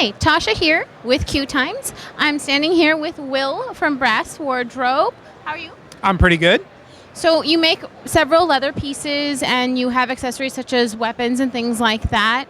Hi, Tasha here with QueueTimes. I'm standing here with Will from Brass Wardrobe. How are you? I'm pretty good. So you make several leather pieces and you have accessories such as weapons and things like that.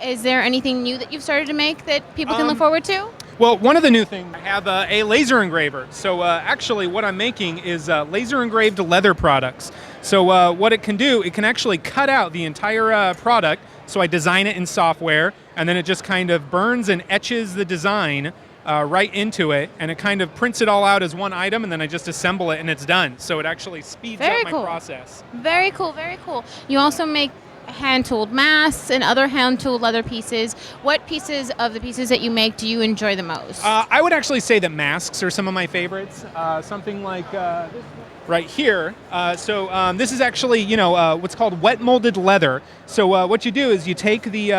Is there anything new that you've started to make that people can look forward to? Well, one of the new things, I have a laser engraver. So actually what I'm making is laser engraved leather products. So what it can do, it can actually cut out the entire product. So I design it in software, and then it just kind of burns and etches the design right into it, and it kind of prints it all out as one item, and then I just assemble it and it's done. So it actually speeds up my process. Very cool, very cool. You also make hand-tooled masks and other hand-tooled leather pieces. What pieces of the pieces that you make do you enjoy the most? I would actually say that masks are some of my favorites. Something like this right here. This is actually, what's called wet molded leather. So what you do is you take the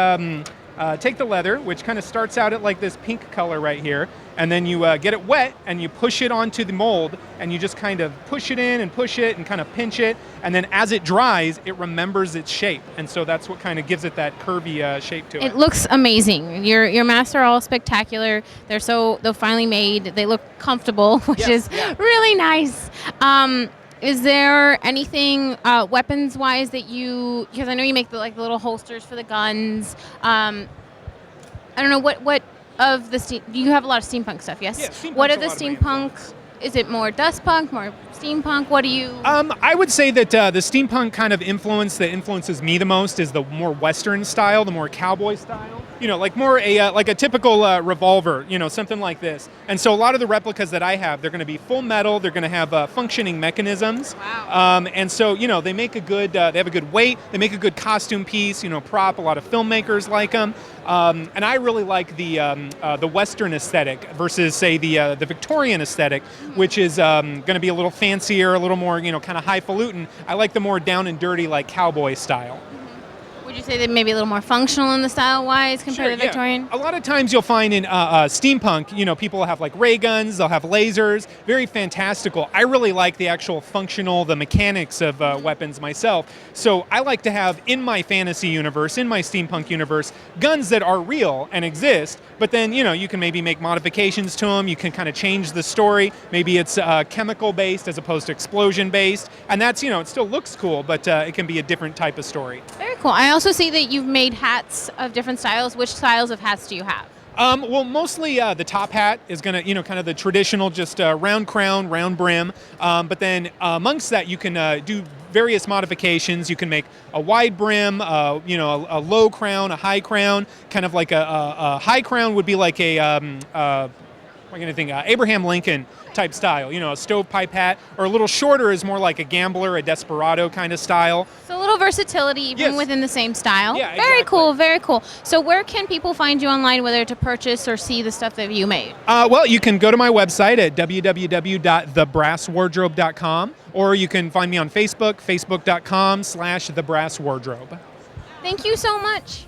leather, which kind of starts out at like this pink color right here, and then you get it wet and you push it onto the mold, and you just kind of push it in and push it and kind of pinch it, and then as it dries, it remembers its shape, and so that's what kind of gives it that curvy shape to it. It looks amazing. Your masks are all spectacular. They're finely made. They look comfortable, which is really nice. Is there anything weapons-wise that because I know you make the little holsters for the guns. I don't know what of the you have a lot of steampunk stuff, yes? Yeah, what of the steampunk? Is it more dust punk, more steampunk? What do you? I would say that the steampunk kind of influence that influences me the most is the more Western style, the more cowboy style. Like more like a typical revolver, something like this. And so a lot of the replicas that I have, they're going to be full metal. They're going to have functioning mechanisms. Wow. And so they make a good. They have a good weight. They make a good costume piece. Prop. A lot of filmmakers like them. And I really like the Western aesthetic versus, say, the Victorian aesthetic, which is going to be a little fancier, a little more, kind of highfalutin. I like the more down and dirty, like cowboy style. Would you say that maybe a little more functional in the style-wise compared to the Victorian? Yeah. A lot of times you'll find in steampunk, people have like ray guns, they'll have lasers, very fantastical. I really like the actual functional, the mechanics of weapons myself. So I like to have in my fantasy universe, in my steampunk universe, guns that are real and exist, but then, you can maybe make modifications to them, you can kind of change the story. Maybe it's chemical-based as opposed to explosion-based, and that's, it still looks cool, but it can be a different type of story. Very cool. I also see that you've made hats of different styles. Which styles of hats do you have? Well, mostly the top hat is going to, kind of the traditional, just round crown, round brim. But then amongst that, you can do various modifications. You can make a wide brim, a low crown, a high crown. Kind of like a high crown would be like Abraham Lincoln type style, a stovepipe hat, or a little shorter is more like a gambler, a desperado kind of style. So a little versatility even within the same style. Yeah, very exactly. cool, very cool. So where can people find you online, whether to purchase or see the stuff that you made? Well, you can go to my website at www.thebrasswardrobe.com, or you can find me on Facebook, facebook.com/thebrasswardrobe. Thank you so much.